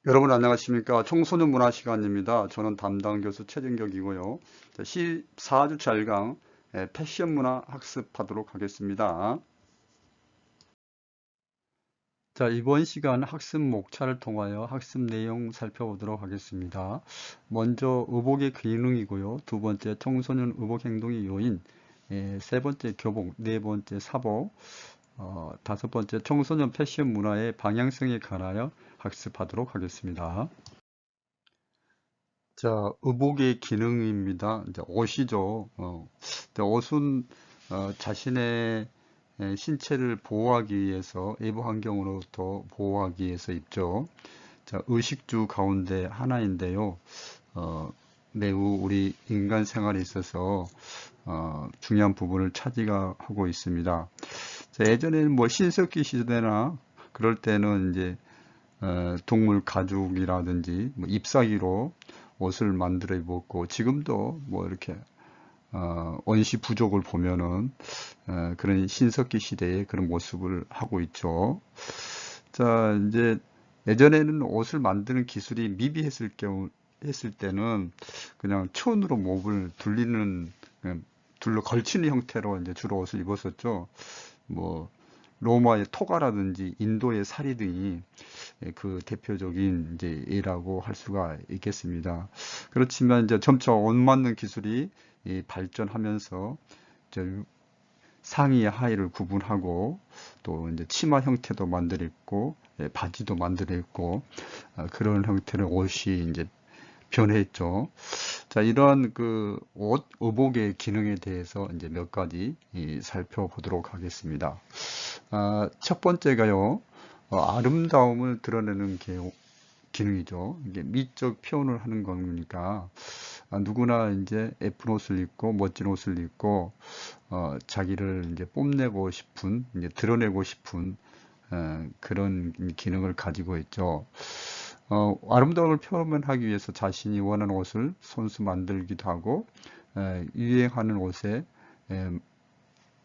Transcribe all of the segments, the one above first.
여러분 안녕하십니까? 청소년 문화 시간입니다. 저는 담당 교수 최진격이고요. 14주차 1강 패션 문화 학습하도록 하겠습니다. 자, 이번 시간 학습 목차를 통하여 학습 내용 살펴보도록 하겠습니다. 먼저 의복의 기능이고요. 두 번째 청소년 의복 행동의 요인, 세 번째 교복, 네 번째 사복, 다섯 번째 청소년 패션 문화의 방향성에 관하여 학습하도록 하겠습니다. 자, 의복의 기능입니다. 이제 옷이죠. 근데 옷은 자신의 신체를 보호하기 위해서, 외부 환경으로부터 보호하기 위해서 입죠. 자, 의식주 가운데 하나인데요. 매우 우리 인간 생활에 있어서 중요한 부분을 차지하고 있습니다. 자, 예전에는 뭐 신석기 시대나 그럴 때는 이제 동물 가죽이라든지 뭐 잎사귀로 옷을 만들어 입었고, 지금도 뭐 이렇게 원시 부족을 보면은 그런 신석기 시대의 그런 모습을 하고 있죠. 자, 이제 예전에는 옷을 만드는 기술이 했을 때는 그냥 천으로 몸을 둘러 걸치는 형태로 이제 주로 옷을 입었었죠. 뭐 로마의 토가라든지 인도의 사리 등이 그 대표적인 이제 예라고 할 수가 있겠습니다. 그렇지만 이제 점차 옷 맞는 기술이 발전하면서 이제 상의 하의를 구분하고 또 이제 치마 형태도 만들어 있고 바지도 만들어 있고 그런 형태의 옷이 이제 변했죠. 자, 이런 그 옷, 의복의 기능에 대해서 이제 몇 가지 살펴보도록 하겠습니다. 첫 번째가요, 아름다움을 드러내는 기능이죠. 이게 미적 표현을 하는 거니까, 누구나 이제 예쁜 옷을 입고, 멋진 옷을 입고, 자기를 이제 뽐내고 싶은, 이제 드러내고 싶은, 그런 기능을 가지고 있죠. 아름다움을 표현하기 위해서 자신이 원하는 옷을 손수 만들기도 하고, 유행하는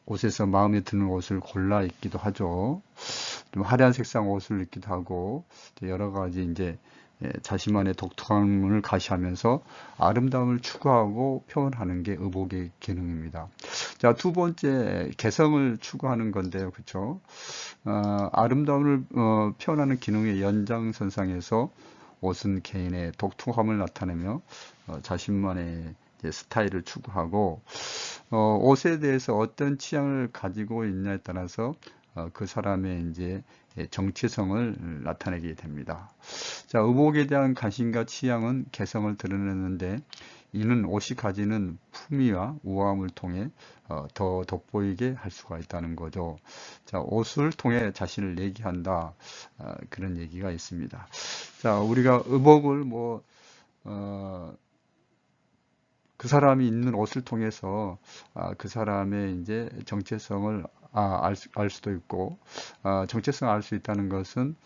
옷에서 마음에 드는 옷을 골라 입기도 하죠. 좀 화려한 색상 옷을 입기도 하고, 여러 가지 이제 자신만의 독특함을 가시하면서 아름다움을 추구하고 표현하는 게 의복의 기능입니다. 자, 두 번째, 개성을 추구하는 건데요. 그렇죠? 아름다움을 표현하는 기능의 연장선상에서 옷은 개인의 독특함을 나타내며 자신만의 이제 스타일을 추구하고, 옷에 대해서 어떤 취향을 가지고 있냐에 따라서 그 사람의 이제 정체성을 나타내게 됩니다. 자, 의복에 대한 관심과 취향은 개성을 드러내는데, 이는 옷이 가지는 품위와 우아함을 통해 더 돋보이게 할 수가 있다는 거죠. 자, 옷을 통해 자신을 얘기한다. 그런 얘기가 있습니다. 자, 우리가 의복을 어, 그 사람이 입는 옷을 통해서 그 사람의 이제 정체성을 알 수도 있고, 정체성을 알 수 있다는 것은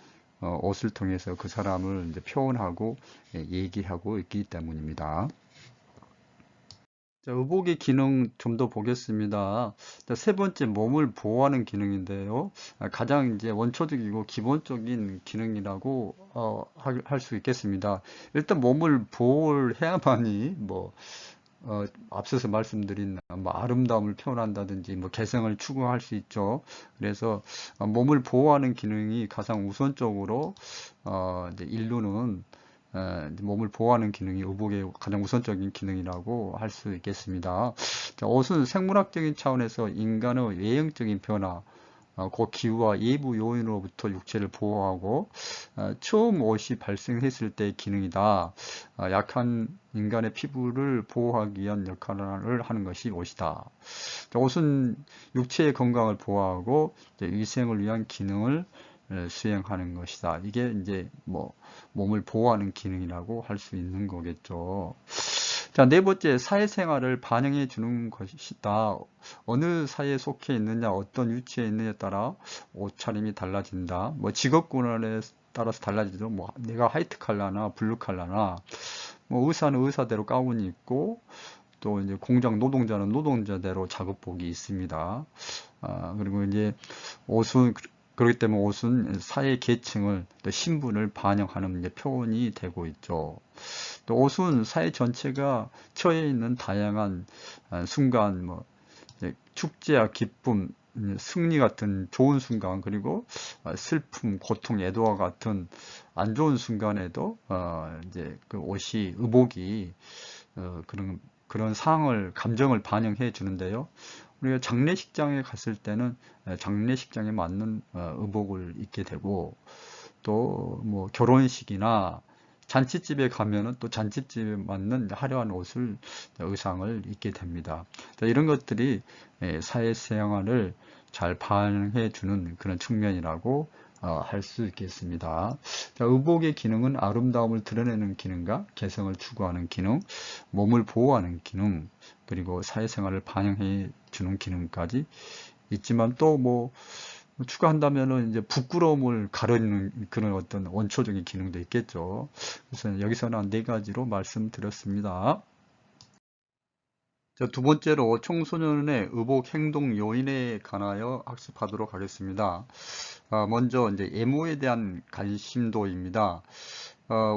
옷을 통해서 그 사람을 이제 표현하고 얘기하고 있기 때문입니다. 자, 의복의 기능 좀 더 보겠습니다. 자, 세 번째, 몸을 보호하는 기능인데요. 가장 이제 원초적이고 기본적인 기능이라고 할 수 있겠습니다. 일단 몸을 보호를 해야만이 앞서서 말씀드린 뭐 아름다움을 표현한다든지 뭐 개성을 추구할 수 있죠. 그래서 몸을 보호하는 기능이 가장 우선적으로 이제 인류는 이제 몸을 보호하는 기능이 의복의 가장 우선적인 기능이라고 할 수 있겠습니다. 자, 옷은 생물학적인 차원에서 인간의 외형적인 변화, 그 기후와 외부 요인으로부터 육체를 보호하고 처음 옷이 발생했을 때의 기능이다. 약한 인간의 피부를 보호하기 위한 역할을 하는 것이 옷이다. 옷은 육체의 건강을 보호하고 위생을 위한 기능을 수행하는 것이다. 이게 이제 몸을 보호하는 기능이라고 할 수 있는 거겠죠. 자, 네 번째, 사회생활을 반영해 주는 것이다. 어느 사회에 속해 있느냐, 어떤 위치에 있느냐에 따라 옷차림이 달라진다. 뭐 직업군에 따라서 달라지죠. 뭐 내가 화이트 칼라나 블루 칼라나, 뭐 의사는 의사대로 가운이 있고, 또 이제 공장 노동자는 노동자대로 작업복이 있습니다. 그리고 이제 옷은 그렇기 때문에 옷은 사회 계층을, 또 신분을 반영하는 이제 표현이 되고 있죠. 또 옷은 사회 전체가 처해 있는 다양한 순간, 뭐 축제와 기쁨, 승리 같은 좋은 순간, 그리고 슬픔, 고통, 애도와 같은 안 좋은 순간에도 이제 그 옷이, 의복이 그런 상황을, 감정을 반영해 주는데요. 우리가 장례식장에 갔을 때는 장례식장에 맞는 의복을 입게 되고, 또 뭐 결혼식이나 잔치집에 가면은 또 잔치집에 맞는 화려한 옷을, 의상을 입게 됩니다. 이런 것들이 사회생활을 잘 반영해 주는 그런 측면이라고 할 수 있겠습니다. 의복의 기능은 아름다움을 드러내는 기능과 개성을 추구하는 기능, 몸을 보호하는 기능, 그리고 사회생활을 반영해 주는 기능까지 있지만, 또 뭐 추가한다면은 이제 부끄러움을 가르는 그런 어떤 원초적인 기능도 있겠죠. 그래서 여기서는 한 4가지로 말씀드렸습니다. 자, 두 번째로 청소년의 의복 행동 요인에 관하여 학습하도록 하겠습니다. 먼저 이제 외모에 대한 관심도입니다.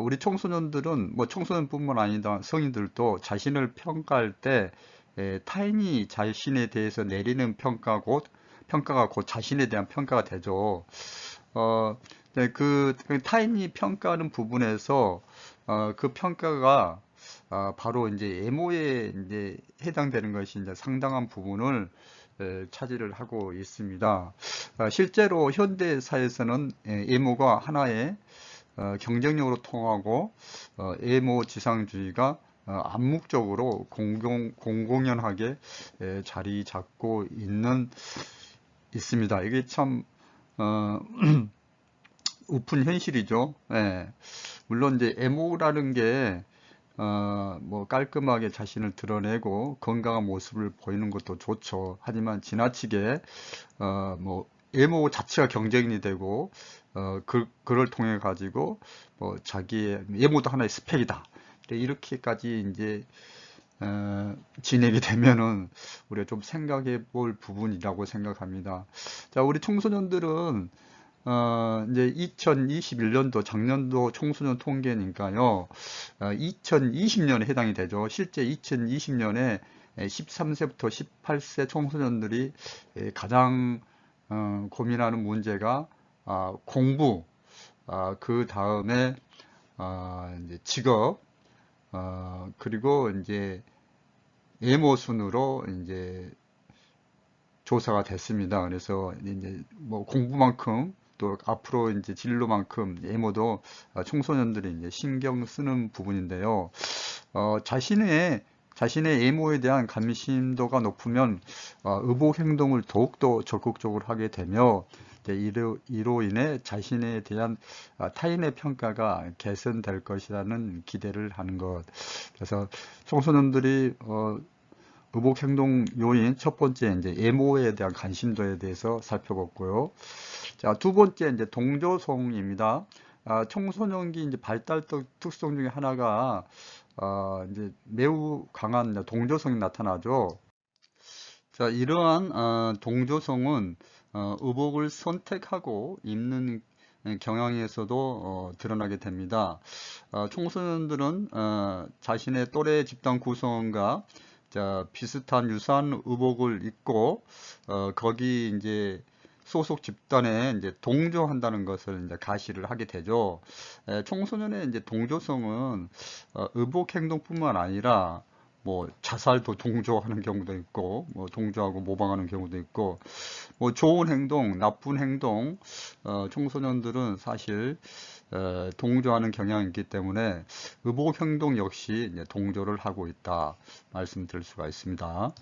우리 청소년들은, 뭐 청소년뿐만 아니라 성인들도 자신을 평가할 때 타인이 자신에 대해서 내리는 평가가 곧 자신에 대한 평가가 되죠. 네, 그 타인이 평가하는 부분에서 그 평가가 바로 이제 외모에 이제 해당되는 것이 이제 상당한 부분을 차지를 하고 있습니다. 실제로 현대사에서는 외모가 하나의 경쟁력으로 통하고, 외모 지상주의가 암묵적으로 공공연하게 자리 잡고 있습니다. 이게 참 우픈 현실이죠. 예. 물론 이제 외모라는 게 뭐 깔끔하게 자신을 드러내고 건강한 모습을 보이는 것도 좋죠. 하지만 지나치게 뭐 외모 자체가 경쟁이 되고 그걸 통해 가지고 뭐 자기의 외모도 하나의 스펙이다, 이렇게까지 이제 진행이 되면은 우리가 좀 생각해 볼 부분이라고 생각합니다. 자, 우리 청소년들은 이제 2021년도 작년도 청소년 통계니까요. 2020년에 해당이 되죠. 실제 2020년에 13세부터 18세 청소년들이 가장 고민하는 문제가 공부, 그 다음에 이제 직업, 그리고 이제 외모 순으로 이제 조사가 됐습니다. 그래서 이제 뭐 공부만큼, 또 앞으로 이제 진로만큼 외모도 청소년들이 이제 신경 쓰는 부분인데요. 자신의 외모에 대한 관심도가 높으면 의복 행동을 더욱더 적극적으로 하게 되며, 이로 인해 자신에 대한 타인의 평가가 개선될 것이라는 기대를 하는 것. 그래서 청소년들이 의복 행동 요인 첫 번째 이제 외모에 대한 관심도에 대해서 살펴봤고요. 자, 두 번째 이제 동조성입니다. 청소년기 이제 발달 특성 중에 하나가 이제 매우 강한 동조성이 나타나죠. 자, 이러한 동조성은 의복을 선택하고 입는 경향에서도 드러나게 됩니다. 청소년들은 자신의 또래 집단 구성원과 비슷한 유사한 의복을 입고 거기 이제 소속 집단에 이제 동조한다는 것을 이제 가시를 하게 되죠. 청소년의 이제 동조성은 의복 행동뿐만 아니라 뭐 자살도 동조하는 경우도 있고, 뭐 동조하고 모방하는 경우도 있고, 뭐 좋은 행동, 나쁜 행동, 청소년들은 사실 동조하는 경향이 있기 때문에 의복 행동 역시 이제 동조를 하고 있다 말씀드릴 수가 있습니다.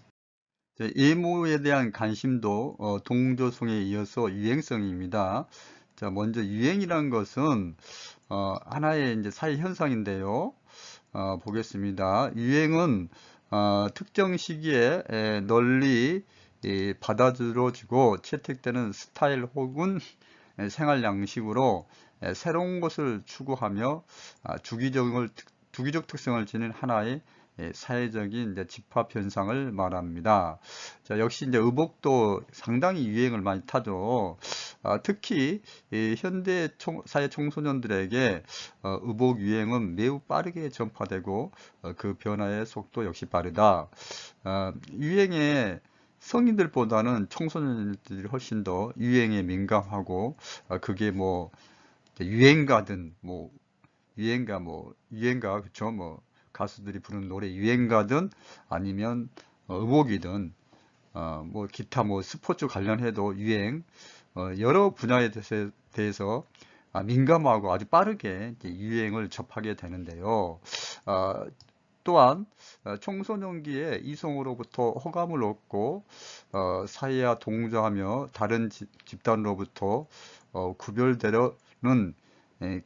외모에 대한 관심도 동조성에 이어서 유행성입니다. 자, 먼저 유행이란 것은 하나의 이제 사회 현상인데요. 보겠습니다. 유행은 특정 시기에 널리 받아들여지고 채택되는 스타일 혹은 생활 양식으로 새로운 것을 추구하며 주기적 특성을 지닌 하나의 사회적인 이제 집합 현상을 말합니다. 자, 역시 이제 의복도 상당히 유행을 많이 타죠. 특히 이 현대 사회 청소년들에게 의복 유행은 매우 빠르게 전파되고 그 변화의 속도 역시 빠르다. 유행에 성인들보다는 청소년들이 훨씬 더 유행에 민감하고 그게 뭐 유행가든 뭐 유행가 그쵸 뭐 가수들이 부르는 노래 유행가든 아니면 의복이든 뭐 기타 뭐 스포츠 관련해도 유행 여러 분야에 대해서 민감하고 아주 빠르게 이제 유행을 접하게 되는데요. 아, 또한 청소년기에 이성으로부터 호감을 얻고 사회와 동조하며 다른 집단으로부터 구별되려는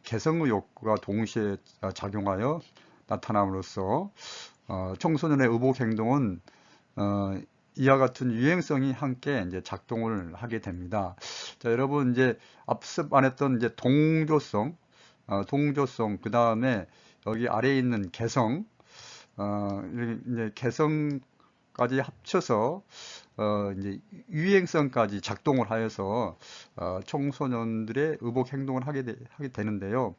개성의 욕구가 동시에 작용하여 나타남으로써 청소년의 의복 행동은 이와 같은 유행성이 함께 이제 작동을 하게 됩니다. 자, 여러분 이제 앞서 말했던 이제 동조성, 그 다음에 여기 아래에 있는 개성, 이제 개성까지 합쳐서 이제 유행성까지 작동을 하여서 청소년들의 의복 행동을 하게 되는데요.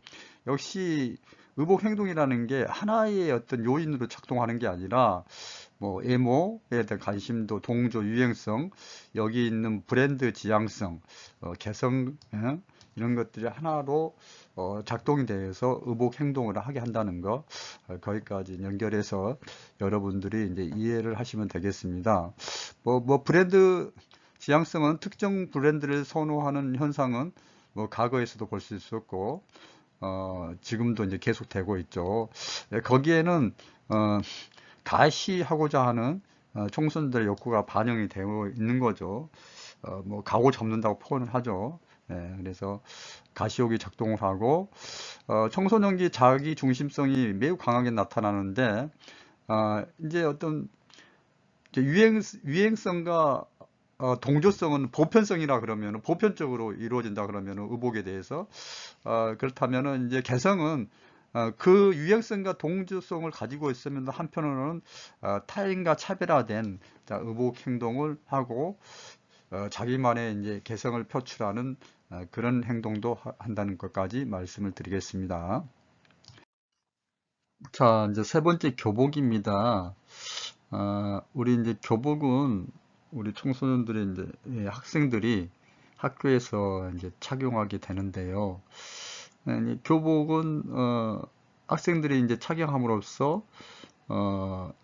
역시 의복 행동이라는 게 하나의 어떤 요인으로 작동하는 게 아니라 뭐 외모에 대한 관심도, 동조, 유행성, 여기 있는 브랜드 지향성, 개성 이런 것들이 하나로 작동이 되어서 의복 행동을 하게 한다는 거 거기까지 연결해서 여러분들이 이제 이해를 하시면 되겠습니다. 뭐 브랜드 지향성은 특정 브랜드를 선호하는 현상은 뭐 과거에서도 볼 수 있었고 지금도 이제 계속되고 있죠. 거기에는 가시하고자 하는 청소년들의 욕구가 반영이 되어 있는 거죠. 뭐 가오 접는다고 표현을 하죠. 그래서 가시욕이 작동을 하고 청소년기 자기 중심성이 매우 강하게 나타나는데 이제 어떤 이제 유행성과 동조성은 보편성이라 그러면 보편적으로 이루어진다 그러면 의복에 대해서 그렇다면은 이제 개성은 그 유행성과 동조성을 가지고 있으면 한편으로는 타인과 차별화된 의복 행동을 하고 자기만의 이제 개성을 표출하는 그런 행동도 한다는 것까지 말씀을 드리겠습니다. 자, 이제 세 번째 교복입니다. 우리 이제 교복은 우리 청소년들이 이제 학생들이 학교에서 이제 착용하게 되는데요. 이 교복은 학생들이 이제 착용함으로써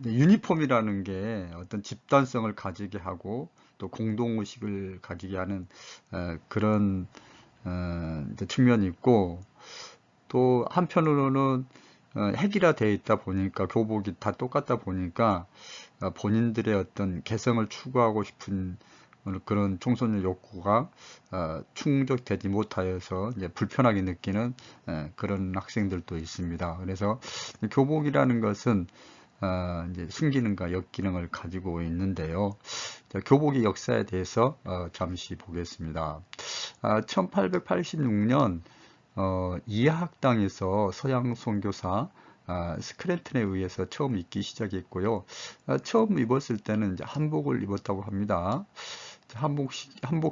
이제 유니폼이라는 게 어떤 집단성을 가지게 하고 또 공동의식을 가지게 하는 그런 이제 측면이 있고 또 한편으로는 획일화되어 있다 보니까 교복이 다 똑같다 보니까 본인들의 어떤 개성을 추구하고 싶은 그런 청소년 욕구가 충족되지 못하여서 이제 불편하게 느끼는 그런 학생들도 있습니다. 그래서 교복이라는 것은 이제 순기능과 역기능을 가지고 있는데요. 자, 교복의 역사에 대해서 잠시 보겠습니다. 1886년 이하학당에서 서양 선교사 스크랜튼에 의해서 처음 입기 시작했고요. 처음 입었을 때는 이제 한복을 입었다고 합니다. 한복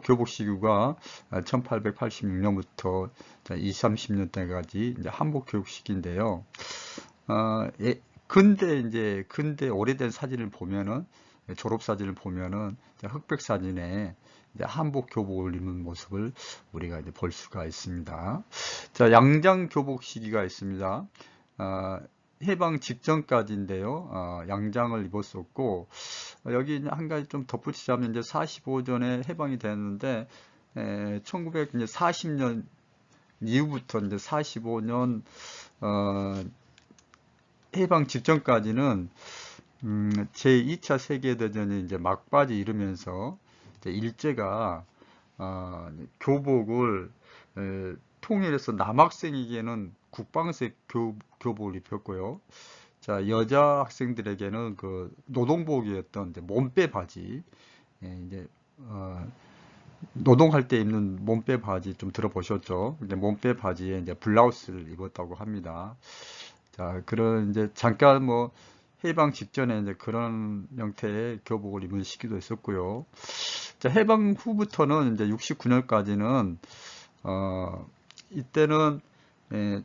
교복 시기가 1886년부터 20, 30년 때까지 이제 한복 교복 시기인데요. 근데 오래된 사진을 보면은 졸업 사진을 보면은 흑백 사진에 이제 한복 교복을 입는 모습을 우리가 이제 볼 수가 있습니다. 자, 양장 교복 시기가 있습니다. 해방 직전까지인데요. 양장을 입었었고 여기 한 가지 좀 덧붙이자면 이제 45년에 해방이 됐는데 1940년 이후부터 이제 45년 해방 직전까지는 제2차 세계대전이 이제 막바지 이르면서 이제 일제가 교복을 통일해서 남학생에게는 국방색 교복을 입혔고요. 자, 여자 학생들에게는 그 노동복이었던 이제 몸빼 바지, 이제 노동할 때 입는 몸빼 바지 좀 들어보셨죠? 이제 몸빼 바지에 이제 블라우스를 입었다고 합니다. 자, 그런 이제 잠깐 뭐 해방 직전에 이제 그런 형태의 교복을 입은 시기도 있었고요. 자, 해방 후부터는 이제 69년까지는 이때는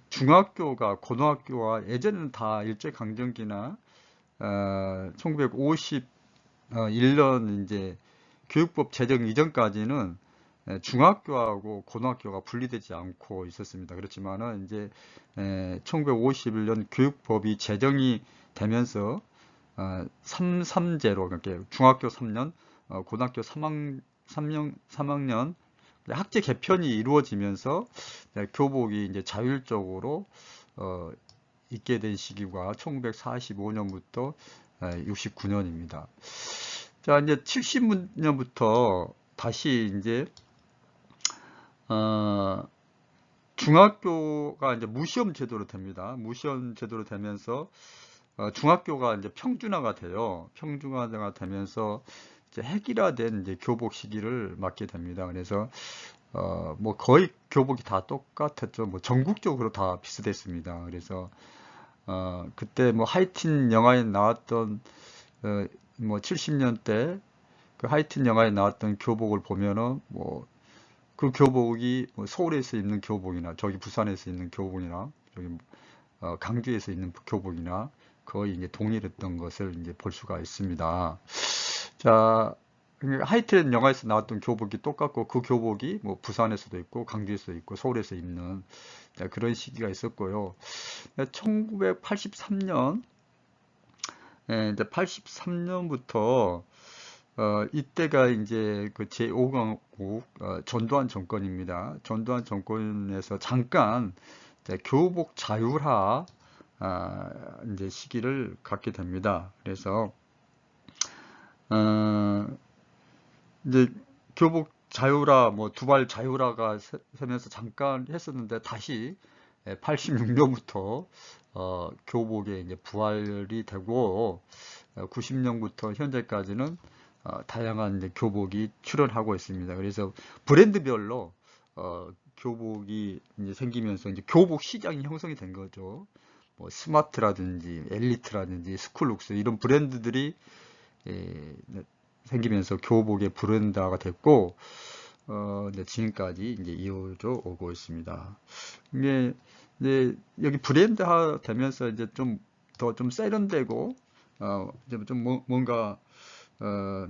중학교가 고등학교와 예전에는 다 일제강점기나 1951년 이제 교육법 제정 이전까지는 중학교하고 고등학교가 분리되지 않고 있었습니다. 그렇지만은 이제 1951년 교육법이 제정이 되면서 3제로 그러니까 중학교 3년, 고등학교 3학년 학제 개편이 이루어지면서 교복이 이제 자율적으로 있게 된 시기가 1945년부터 69년입니다. 자, 이제 70년부터 다시 이제 중학교가 이제 무시험 제도로 됩니다. 무시험 제도로 되면서 중학교가 이제 평준화가 돼요. 평준화가 되면서 이제 획일화된 이제 교복 시기를 맞게 됩니다. 그래서 뭐 거의 교복이 다 똑같았죠. 뭐 전국적으로 다 비슷했습니다. 그래서 그때 뭐 하이틴 영화에 나왔던 뭐 70년대 그 하이틴 영화에 나왔던 교복을 보면은 뭐 그 교복이 뭐 서울에서 입는 교복이나 저기 부산에서 입는 교복이나 저기 강주에서 입는 교복이나 거의 이제 동일했던 것을 이제 볼 수가 있습니다. 자, 하이틴 영화에서 나왔던 교복이 똑같고 그 교복이 뭐 부산에서도 있고 강주에서도 있고 서울에서 입는 그런 시기가 있었고요. 1983년 이제 83년부터 이때가 이제 그 제5강국 전두환 정권입니다. 전두환 정권에서 잠깐 이제 교복 자율화 이제 시기를 갖게 됩니다. 그래서 이제 교복 자율화, 뭐 두발 자율화가 세면서 잠깐 했었는데 다시 86년부터 교복에 이제 부활이 되고 90년부터 현재까지는 다양한 이제 교복이 출현하고 있습니다. 그래서 브랜드별로 교복이 이제 생기면서 이제 교복 시장이 형성이 된 거죠. 뭐 스마트라든지 엘리트라든지 스쿨룩스 이런 브랜드들이 생기면서 교복의 브랜드화가 됐고 지금까지 이제 이어져 오고 있습니다. 이게 이제 여기 브랜드화 되면서 이제 좀 더 좀 세련되고 이제 좀 뭔가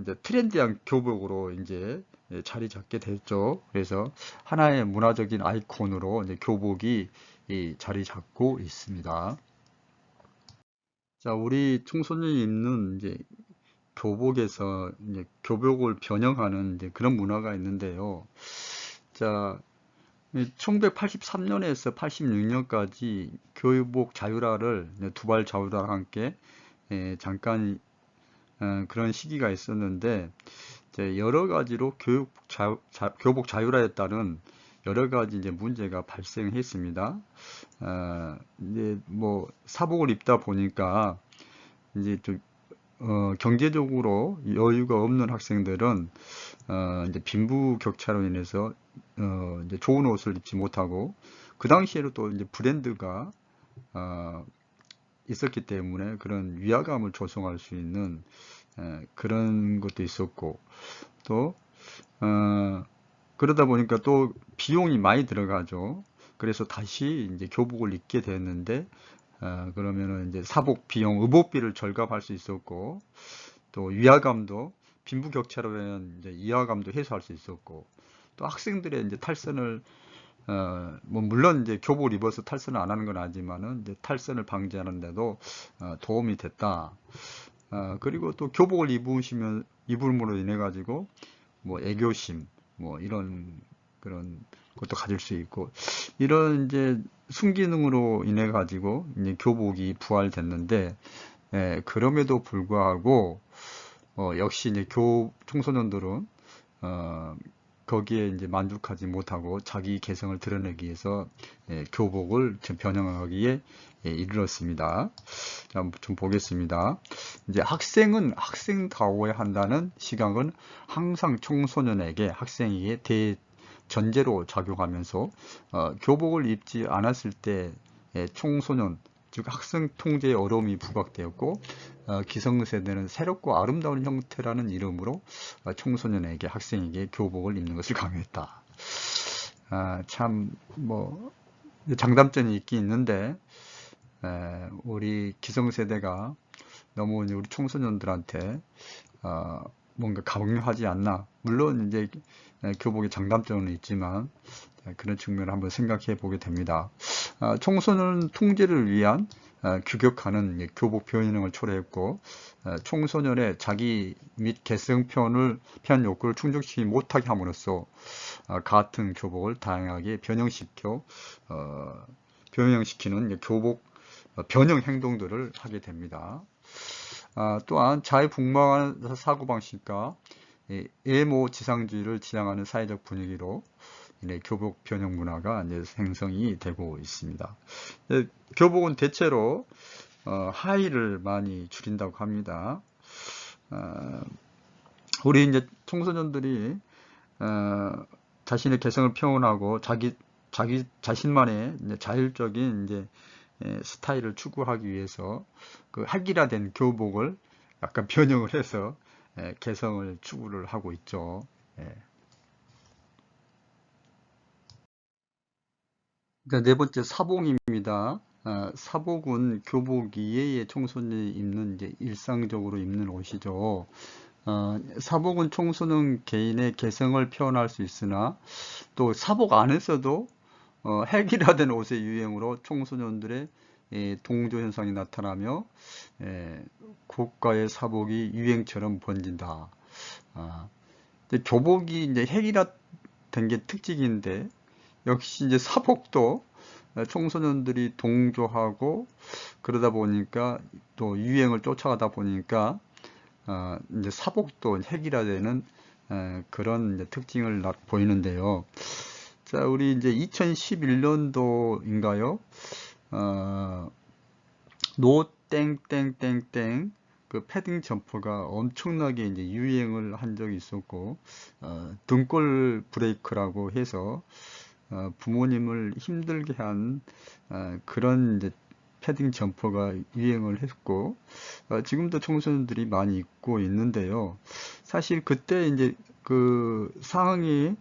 이제 트렌디한 교복으로 이제 자리 잡게 됐죠. 그래서 하나의 문화적인 아이콘으로 이제 교복이 자리 잡고 있습니다. 자, 우리 청소년이 입는 이제 교복에서 이제 교복을 변형하는 이제 그런 문화가 있는데요. 자, 1983년에서 86년까지 교복 자율화를 두발 자율화와 함께 잠깐 그런 시기가 있었는데 여러 가지로 교복 자율화에 따른 여러 가지 이제 문제가 발생했습니다. 이제 뭐 사복을 입다 보니까 이제 좀 경제적으로 여유가 없는 학생들은 이제 빈부격차로 인해서 이제 좋은 옷을 입지 못하고 그 당시에도 또 이제 브랜드가 있었기 때문에 그런 위화감을 조성할 수 있는 그런 것도 있었고 또 그러다 보니까 또 비용이 많이 들어가죠. 그래서 다시 이제 교복을 입게 됐는데 그러면은 이제 사복 비용, 의복비를 절감할 수 있었고 또 위화감도 빈부격차로 인한 이제 위화감도 해소할 수 있었고 또 학생들의 이제 탈선을 뭐 물론 이제 교복을 입어서 탈선을 안 하는 건 아니지만은 이제 탈선을 방지하는데도 도움이 됐다. 그리고 또 교복을 입음으로 인해 가지고 뭐 애교심 뭐 이런 그런 것도 가질 수 있고 이런 이제 순기능으로 인해 가지고 이제 교복이 부활됐는데 그럼에도 불구하고 역시 이제 청소년들은 거기에 이제 만족하지 못하고 자기 개성을 드러내기 위해서 교복을 변형하기에 이르렀습니다. 자, 좀 보겠습니다. 이제 학생은 학생다워야 한다는 시각은 항상 청소년에게 학생에게 대전제로 작용하면서 교복을 입지 않았을 때 청소년 즉 학생 통제의 어려움이 부각되었고, 기성세대는 새롭고 아름다운 형태라는 이름으로 청소년에게, 학생에게 교복을 입는 것을 강요했다. 참 뭐 장단점이 있긴 있는데, 우리 기성세대가 너무 우리 청소년들한테 뭔가 강요하지 않나. 물론 이제 교복의 장단점은 있지만 그런 측면을 한번 생각해 보게 됩니다. 청소년 통제를 위한 규격화는 교복 변형을 초래했고, 청소년의 자기 및 개성편 욕구를 충족시키지 못하게 함으로써 같은 교복을 다양하게 변형시키는 교복 변형 행동들을 하게 됩니다. 또한 자유분방한 사고방식과 애모 지상주의를 지향하는 사회적 분위기로 교복 변형 문화가 이제 생성이 되고 있습니다. 교복은 대체로 하의를 많이 줄인다고 합니다. 우리 이제 청소년들이 자신의 개성을 표현하고 자신만의 이제 자율적인 이제 스타일을 추구하기 위해서 그 할기화된 교복을 약간 변형을 해서 개성을 추구를 하고 있죠. 네 번째 사복입니다. 사복은 교복 이외의 청소년이 입는 이제 일상적으로 입는 옷이죠. 사복은 청소년 개인의 개성을 표현할 수 있으나 또 사복 안에서도 획일화된 옷의 유행으로 청소년들의 동조 현상이 나타나며 고가의 사복이 유행처럼 번진다. 교복이 이제 획일화된 게 특징인데, 역시 이제 사복도 청소년들이 동조하고 그러다 보니까 또 유행을 쫓아가다 보니까 이제 사복도 획일화되는 그런 이제 특징을 보이는데요. 자, 우리 이제 2011년도인가요? 노 땡땡땡땡 그 패딩 점퍼가 엄청나게 이제 유행을 한 적이 있었고, 등골 브레이크라고 해서 부모님을 힘들게 한 그런 이제 패딩 점퍼가 유행을 했고, 지금도 청소년들이 많이 입고 있는데요. 사실 그때 이제 그 상황이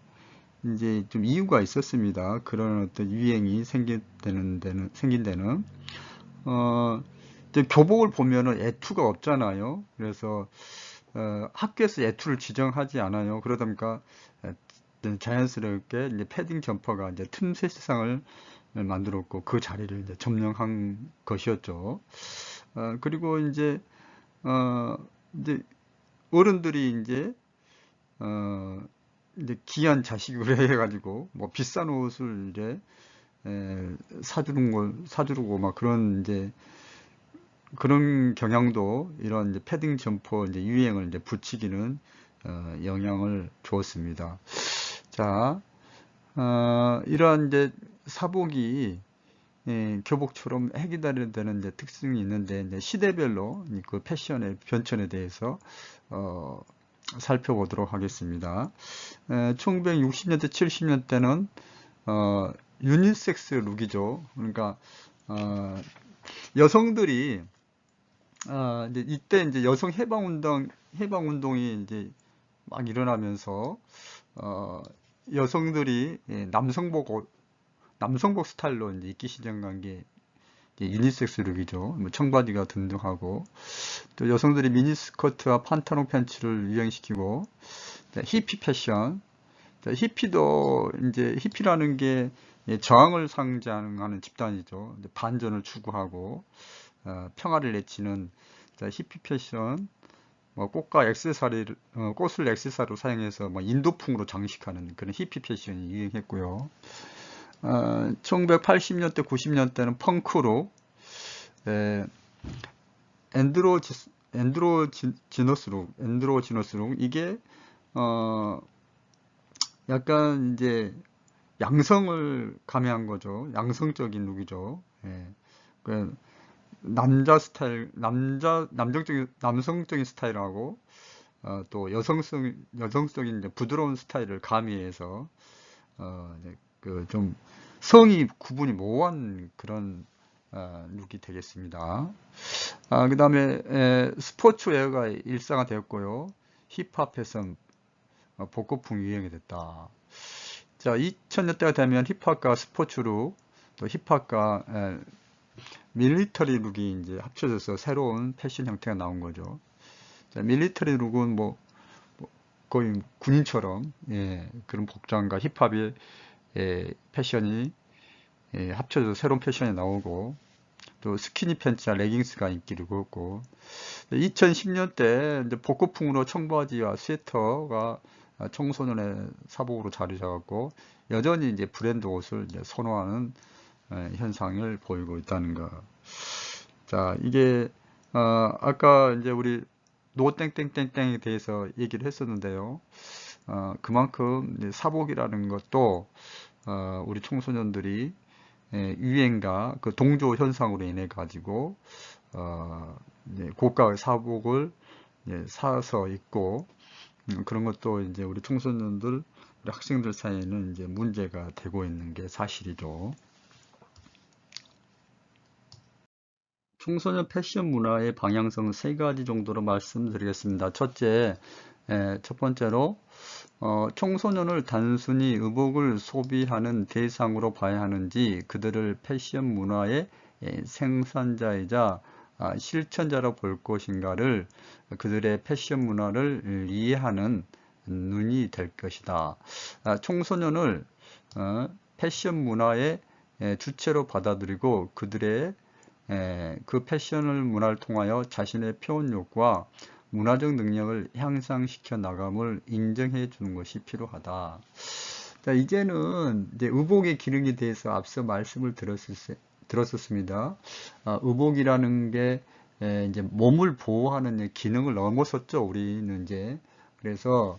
이제 좀 이유가 있었습니다. 그런 어떤 유행이 생긴 데는 이제 교복을 보면은 애투가 없잖아요. 그래서 학교에서 애투를 지정하지 않아요. 그러다 보니까 자연스럽게 이제 패딩 점퍼가 이제 틈새 세상을 만들었고, 그 자리를 이제 점령한 것이었죠. 그리고 이제 이제 어른들이 이제 귀한 자식으로 해가지고 뭐 비싼 옷을 이제 사주고 막 그런 이제 그런 경향도 이런 이제 패딩 점퍼 이제 유행을 이제 붙이기는 영향을 주었습니다. 자, 이러한 이제 사복이 교복처럼 획일화되는 이제 특징이 있는데, 이제 시대별로 그 패션의 변천에 대해서 살펴보도록 하겠습니다. 1960년대, 70년대는 유니섹스 룩이죠. 그러니까 여성들이 이제 이때 이제 여성 해방운동이 이제 막 일어나면서 여성들이 남성복 스타일로 이제 입기 시작한 게 유니섹스 룩이죠. 뭐 청바지가 등등하고, 또 여성들이 미니스커트와 판타롱 팬츠를 유행시키고, 히피 패션. 히피도 이제 히피라는 게 저항을 상징하는 집단이죠. 반전을 추구하고 평화를 내치는 히피 패션. 꽃을 액세서리로 사용해서 인도풍으로 장식하는 그런 히피 패션이 유행했고요. 1980년대, 90년대는 펑크로 엔드로지너스 룩, 이게 약간 이제 양성을 가미한 거죠. 양성적인 룩이죠. 그 남성적인 스타일하고 또 여성적인 이제 부드러운 스타일을 가미해서 그 좀 성이 구분이 모호한 그런 룩이 되겠습니다. 그 다음에 스포츠웨어가 일상화되었고요. 힙합에서 복고풍 유행이 됐다. 자, 2000년대가 되면 힙합과 스포츠룩, 또 힙합과 밀리터리 룩이 이제 합쳐져서 새로운 패션 형태가 나온 거죠. 자, 밀리터리 룩은 뭐 거의 군인처럼 그런 복장과 힙합의 패션이 합쳐져서 새로운 패션이 나오고, 또 스키니 팬츠나 레깅스가 인기를 끌었고, 2010년대 이제 복고풍으로 청바지와 스웨터가 청소년의 사복으로 자리 잡았고, 여전히 이제 브랜드 옷을 이제 선호하는 현상을 보이고 있다는 거. 자, 이게 아까 이제 우리 노땡땡땡땡에 대해서 얘기를 했었는데요. 그만큼 이제 사복이라는 것도 우리 청소년들이 유행과 그 동조 현상으로 인해 가지고 고가의 사복을 사서 입고, 그런 것도 이제 우리 청소년들, 우리 학생들 사이에는 이제 문제가 되고 있는 게 사실이죠. 청소년 패션 문화의 방향성 세 가지 정도로 말씀드리겠습니다. 첫 번째로 청소년을 단순히 의복을 소비하는 대상으로 봐야 하는지, 그들을 패션 문화의 생산자이자 실천자로 볼 것인가를 그들의 패션 문화를 이해하는 눈이 될 것이다. 청소년을 패션 문화의 주체로 받아들이고, 그들의 그 패션을 문화를 통하여 자신의 표현 욕구와 문화적 능력을 향상시켜 나감을 인정해 주는 것이 필요하다. 자, 이제는 이제 의복의 기능에 대해서 앞서 말씀을 들었었습니다. 의복이라는 게 이제 몸을 보호하는 기능을 넘어섰죠, 우리는 이제. 그래서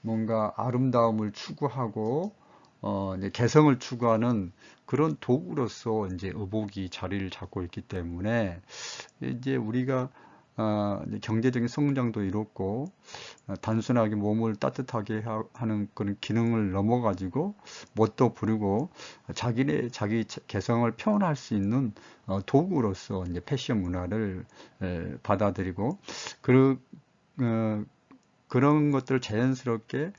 뭔가 아름다움을 추구하고 이제 개성을 추구하는 그런 도구로서 이제 의복이 자리를 잡고 있기 때문에, 이제 우리가 이제 경제적인 성장도 이뤘고, 단순하게 몸을 따뜻하게 하는 그런 기능을 넘어가지고 멋도 부리고 자기 개성을 표현할 수 있는 도구로서 이제 패션 문화를 받아들이고, 그런 것들을 자연스럽게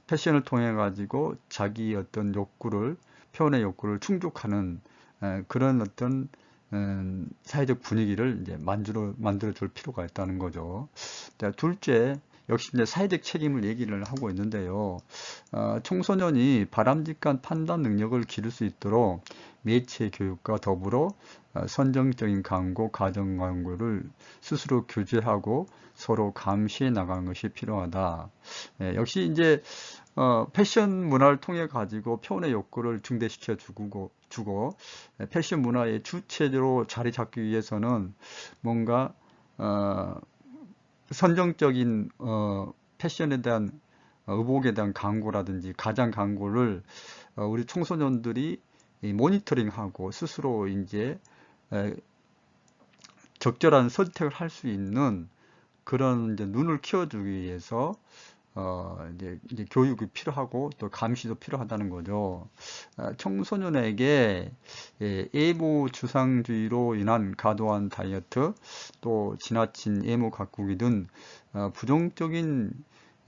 패션을 통해 가지고 자기 어떤 표현의 욕구를 충족하는 그런 어떤 사회적 분위기를 이제 만들어 줄 필요가 있다는 거죠. 둘째, 역시 이제 사회적 책임을 얘기를 하고 있는데요. 청소년이 바람직한 판단 능력을 기를 수 있도록 매체 교육과 더불어 선정적인 광고, 가정 광고를 스스로 규제하고 서로 감시해 나가는 것이 필요하다. 역시 이제 패션 문화를 통해 가지고 표현의 욕구를 증대시켜 주고 패션 문화의 주체로 자리 잡기 위해서는 뭔가 선정적인 패션에 대한 의복에 대한 광고라든지 가장 광고를 우리 청소년들이 모니터링하고 스스로 이제 적절한 선택을 할 수 있는 그런 이제 눈을 키워주기 위해서 이제 교육이 필요하고 또 감시도 필요하다는 거죠. 청소년에게 에모 주상주의로 인한 과도한 다이어트, 또 지나친 에모 가꾸기 등 부정적인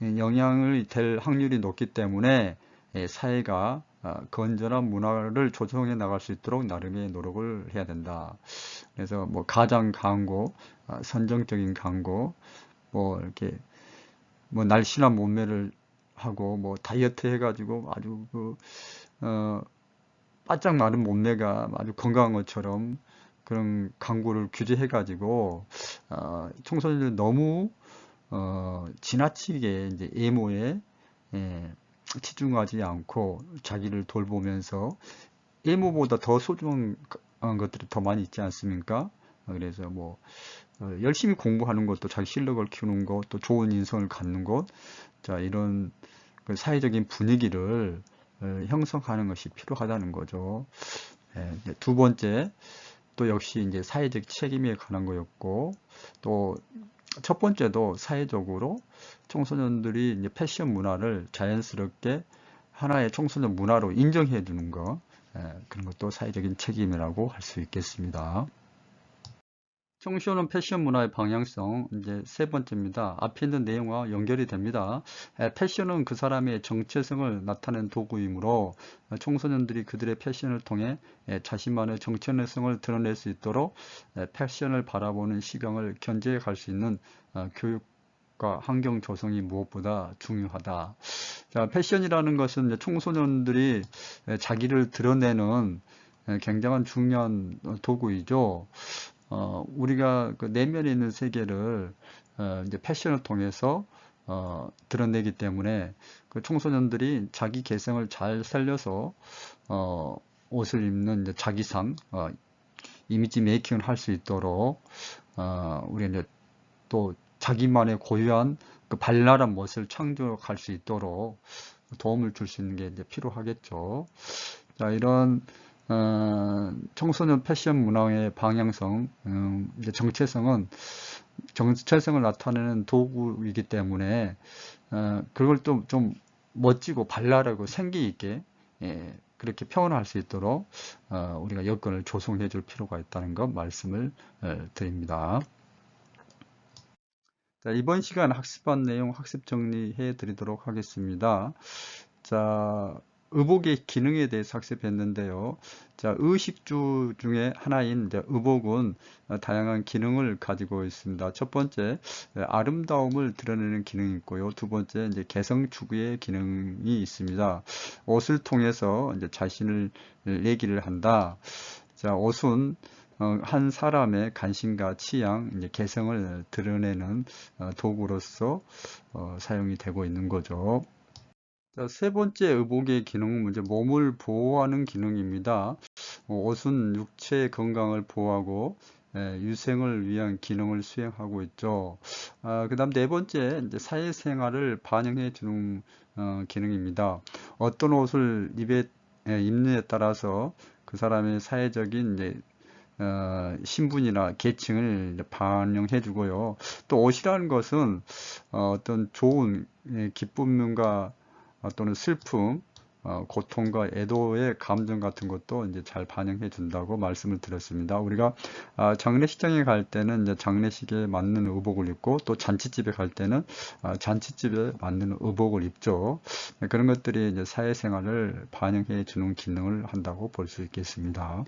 영향을 될 확률이 높기 때문에 사회가 건전한 문화를 조성해 나갈 수 있도록 나름의 노력을 해야 된다. 그래서 뭐 가장 광고, 선정적인 광고, 뭐 이렇게 뭐 날씬한 몸매를 하고 뭐 다이어트 해가지고 아주 바짝 마른 몸매가 아주 건강한 것처럼 그런 광고를 규제해가지고 청소년들 너무 지나치게 이제 외모에 치중하지 않고 자기를 돌보면서 외모보다 더 소중한 것들이 더 많이 있지 않습니까? 그래서 뭐 열심히 공부하는 것도 자기 실력을 키우는 것, 또 좋은 인성을 갖는 것, 자 이런 그 사회적인 분위기를 형성하는 것이 필요하다는 거죠. 두 번째, 또 역시 이제 사회적 책임에 관한 거였고, 또 첫 번째도 사회적으로 청소년들이 이제 패션 문화를 자연스럽게 하나의 청소년 문화로 인정해 주는 거, 그런 것도 사회적인 책임이라고 할 수 있겠습니다. 청소년 패션 문화의 방향성, 이제 세 번째입니다. 앞에 있는 내용과 연결이 됩니다. 패션은 그 사람의 정체성을 나타내는 도구이므로 청소년들이 그들의 패션을 통해 자신만의 정체성을 드러낼 수 있도록 패션을 바라보는 시각을 견제해 갈 수 있는 교육과 환경 조성이 무엇보다 중요하다. 자, 패션이라는 것은 이제 청소년들이 자기를 드러내는 굉장한 중요한 도구이죠. 우리가 그 내면에 있는 세계를 이제 패션을 통해서 드러내기 때문에 그 청소년들이 자기 개성을 잘 살려서 옷을 입는 이제 자기상, 이미지 메이킹을 할 수 있도록 우리가 이제 또 자기만의 고유한 그 발랄한 멋을 창조할 수 있도록 도움을 줄 수 있는 게 이제 필요하겠죠. 자, 이런 청소년 패션 문화의 방향성, 이제 정체성을 나타내는 도구이기 때문에 그걸 좀 멋지고 발랄하고 생기 있게 그렇게 표현할 수 있도록 우리가 여건을 조성해 줄 필요가 있다는 것 말씀을 드립니다. 자, 이번 시간 학습한 내용 학습 정리해 드리도록 하겠습니다. 자, 의복의 기능에 대해서 학습했는데요. 자, 의식주 중에 하나인 이제 의복은 다양한 기능을 가지고 있습니다. 첫 번째, 아름다움을 드러내는 기능이 있고요. 두 번째, 이제 개성 추구의 기능이 있습니다. 옷을 통해서 이제 자신을 얘기를 한다. 자, 옷은 한 사람의 관심과 취향, 이제 개성을 드러내는 도구로서 사용이 되고 있는 거죠. 자, 세 번째 의복의 기능은 이제 몸을 보호하는 기능입니다. 옷은 육체 건강을 보호하고 유생을 위한 기능을 수행하고 있죠. 그 다음 네 번째 이제 사회생활을 반영해 주는 기능입니다. 어떤 옷을 입느냐에 따라서 그 사람의 사회적인 이제 신분이나 계층을 반영해 주고요. 또 옷이라는 것은 어떤 좋은 기쁨과 또는 슬픔, 고통과 애도의 감정 같은 것도 이제 잘 반영해 준다고 말씀을 드렸습니다. 우리가 장례식장에 갈 때는 이제 장례식에 맞는 의복을 입고 또 잔치집에 갈 때는 잔치집에 맞는 의복을 입죠. 그런 것들이 이제 사회생활을 반영해 주는 기능을 한다고 볼 수 있겠습니다.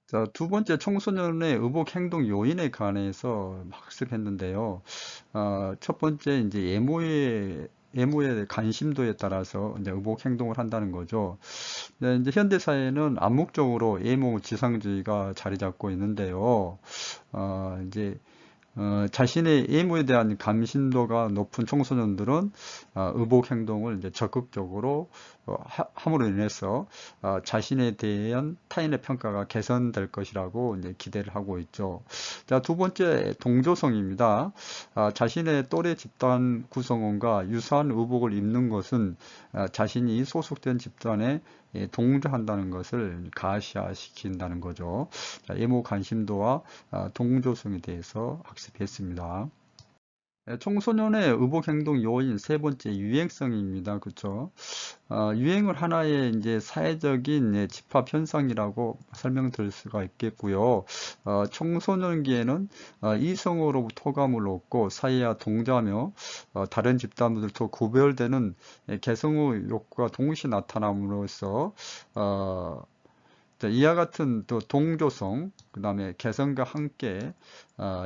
자, 두 번째 청소년의 의복 행동 요인에 관해서 학습했는데요. 첫 번째 이제 외모의 관심도에 따라서 이제 의복 행동을 한다는 거죠. 네, 이제 현대 사회는 암묵적으로 외모 지상주의가 자리 잡고 있는데요. 이제 자신의 외모에 대한 감신도가 높은 청소년들은 의복 행동을 이제 적극적으로 함으로 인해서 자신에 대한 타인의 평가가 개선될 것이라고 이제 기대를 하고 있죠. 자, 두 번째 동조성입니다. 자신의 또래 집단 구성원과 유사한 의복을 입는 것은 자신이 소속된 집단에 동조한다는 것을 가시화시킨다는 거죠. 자, 외모 관심도와 동조성에 대해서 학습했습니다. 청소년의 의복 행동 요인 세 번째 유행성입니다. 그렇죠? 유행을 하나의 이제 사회적인 집합 현상이라고 설명드릴 수가 있겠고요. 청소년기에는 이성으로부터 호감을 얻고 사회와 동조하며 다른 집단들తో 구별되는 개성의 욕구가 동시에 나타남으로써 이와 같은 또 동조성, 그 다음에 개성과 함께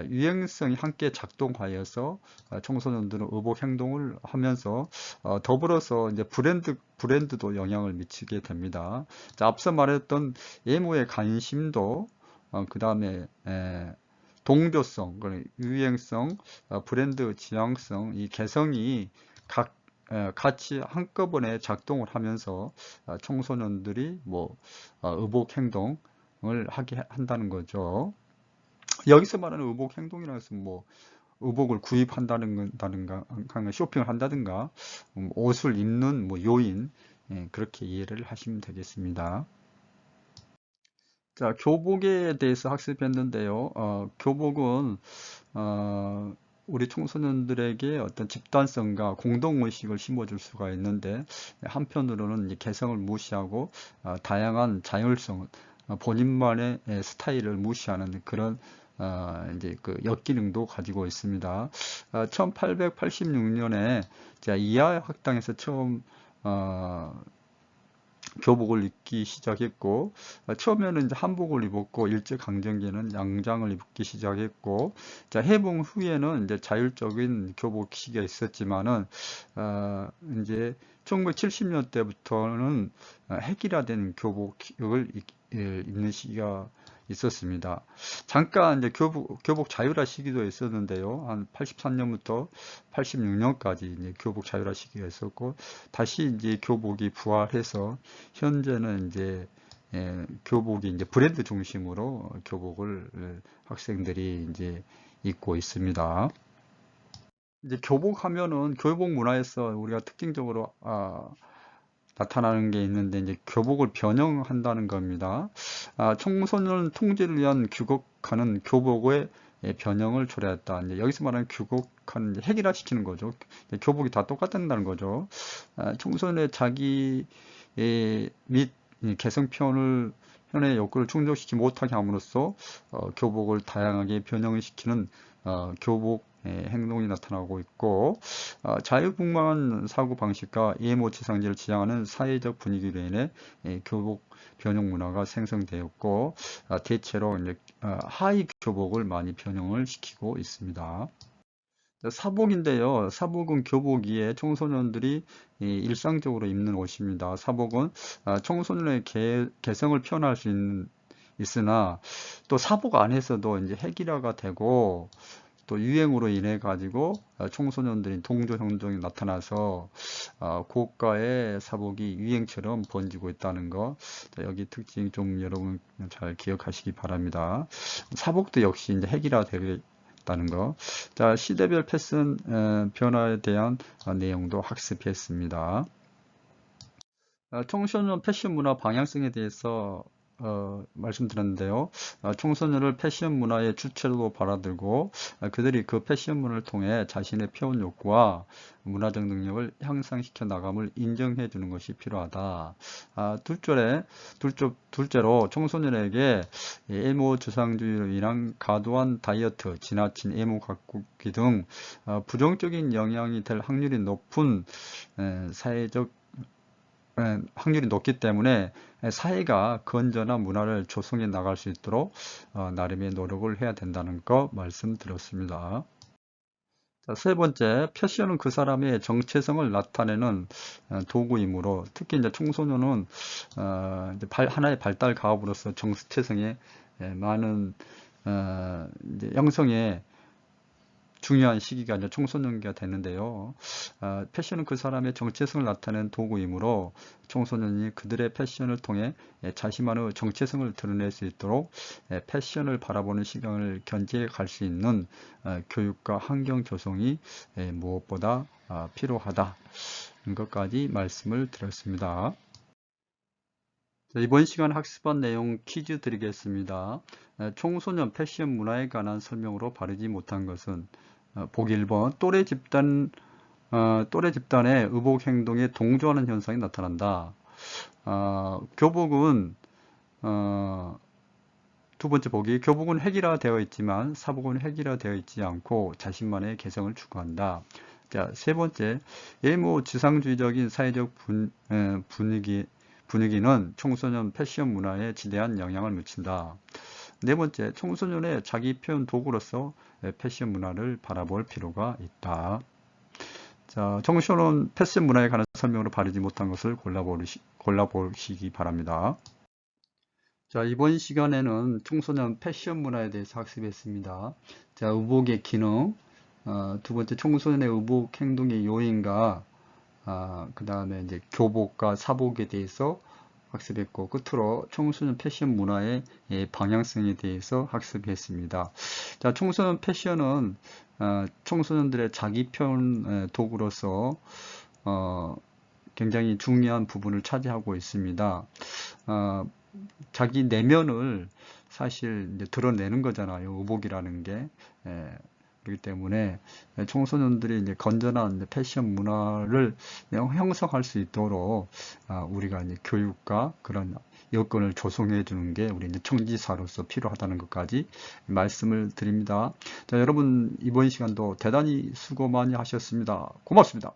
유행성이 함께 작동하여서 청소년들은 의복 행동을 하면서 더불어서 이제 브랜드도 영향을 미치게 됩니다. 자, 앞서 말했던 외모의 관심도, 그 다음에 동조성, 유행성, 브랜드 지향성, 이 개성이 같이 한꺼번에 작동을 하면서 청소년들이 의복 행동을 하게 한다는 거죠. 여기서 말하는 의복 행동이라는 것은 의복을 구입한다든가 쇼핑을 한다든가 옷을 입는 요인, 그렇게 이해를 하시면 되겠습니다. 자, 교복에 대해서 학습했는데요. 교복은 우리 청소년들에게 어떤 집단성과 공동의식을 심어줄 수가 있는데, 한편으로는 이 개성을 무시하고 다양한 자율성, 본인만의 스타일을 무시하는 그런 이제 그 역기능도 가지고 있습니다. 1886년에 이하 학당에서 처음 교복을 입기 시작했고, 처음에는 이제 한복을 입었고, 일제강점기에는 양장을 입기 시작했고, 해방 후에는 이제 자율적인 교복 시기가 있었지만은, 이제 1970년대부터는 획일화된 교복을 입는 시기가 있었습니다. 잠깐 이제 교복 자율화 시기도 있었는데요. 한 83년부터 86년까지 이제 교복 자율화 시기가 있었고, 다시 이제 교복이 부활해서 현재는 이제 교복이 이제 브랜드 중심으로 교복을 학생들이 이제 입고 있습니다. 이제 교복하면은 교복 문화에서 우리가 특징적으로 나타나는 게 있는데, 이제 교복을 변형한다는 겁니다. 청소년 통제를 위한 규격화는 교복의 변형을 초래했다. 이제 여기서 말하는 규격화는 이제 획일화 시키는 거죠. 교복이 다 똑같다는 거죠. 청소년의 자기 및 개성 표현의 욕구를 충족시키지 못하게 함으로써 교복을 다양하게 변형을 시키는 교복 행동이 나타나고 있고, 자유분방한 사고방식과 예모지상제를 지향하는 사회적 분위기로 인해 교복 변형 문화가 생성되었고, 대체로 이제 하위 교복을 많이 변형을 시키고 있습니다. 사복인데요. 사복은 교복 위에 청소년들이 일상적으로 입는 옷입니다. 사복은 청소년의 개성을 표현할 수 있으나, 또 사복 안에서도 이제 획일화가 되고, 또 유행으로 인해 가지고 청소년들이 동조 형성이 나타나서 고가의 사복이 유행처럼 번지고 있다는 거, 여기 특징 좀 여러분 잘 기억하시기 바랍니다. 사복도 역시 이제 획일화 되겠다는 거. 자, 시대별 패션 변화에 대한 내용도 학습했습니다. 청소년 패션 문화 방향성에 대해서 말씀드렸는데요. 청소년을 패션 문화의 주체로 받아들고, 그들이 그 패션 문화를 통해 자신의 표현 욕구와 문화적 능력을 향상시켜 나감을 인정해 주는 것이 필요하다. 둘째로 청소년에게 애모 주상주의로 인한 과도한 다이어트, 지나친 애모 가꾸기 등 부정적인 영향이 될 확률이 높은 사회적 확률이 높기 때문에 사회가 건전한 문화를 조성해 나갈 수 있도록 나름의 노력을 해야 된다는 거 말씀드렸습니다. 자, 세 번째, 패션은 그 사람의 정체성을 나타내는 도구이므로, 특히 이제 청소년은 이제 하나의 발달 가업으로서 정체성에 많은 이제 형성에 중요한 시기가 이제 청소년기가 되는데요. 패션은 그 사람의 정체성을 나타내는 도구이므로 청소년이 그들의 패션을 통해 자신만의 정체성을 드러낼 수 있도록 패션을 바라보는 시간을 견제해 갈 수 있는 교육과 환경 조성이 무엇보다 필요하다. 이것까지 말씀을 드렸습니다. 자, 이번 시간 학습한 내용 퀴즈 드리겠습니다. 청소년 패션 문화에 관한 설명으로 바르지 못한 것은, 보기 1번, 또래 집단의 의복 행동에 동조하는 현상이 나타난다. 교복은, 두 번째 보기, 교복은 획일화 되어 있지만 사복은 획일화 되어 있지 않고 자신만의 개성을 추구한다. 자, 세 번째, 예모 지상주의적인 사회적 분위기는 청소년 패션 문화에 지대한 영향을 미친다. 네 번째, 청소년의 자기 표현 도구로서 패션 문화를 바라볼 필요가 있다. 자, 청소년 패션 문화에 관한 설명으로 바르지 못한 것을 골라보시기 바랍니다. 자, 이번 시간에는 청소년 패션 문화에 대해서 학습했습니다. 자, 의복의 기능, 두 번째, 청소년의 의복 행동의 요인과 그 다음에 이제 교복과 사복에 대해서 학습했고, 끝으로 청소년 패션 문화의 방향성에 대해서 학습했습니다. 자, 청소년 패션은 청소년들의 자기 표현 도구로서 굉장히 중요한 부분을 차지하고 있습니다. 자기 내면을 사실 이제 드러내는 거잖아요. 의복이라는 게. 그렇기 때문에 청소년들이 이제 건전한 패션 문화를 형성할 수 있도록 우리가 이제 교육과 그런 여건을 조성해 주는 게 우리 이제 청지사로서 필요하다는 것까지 말씀을 드립니다. 자, 여러분 이번 시간도 대단히 수고 많이 하셨습니다. 고맙습니다.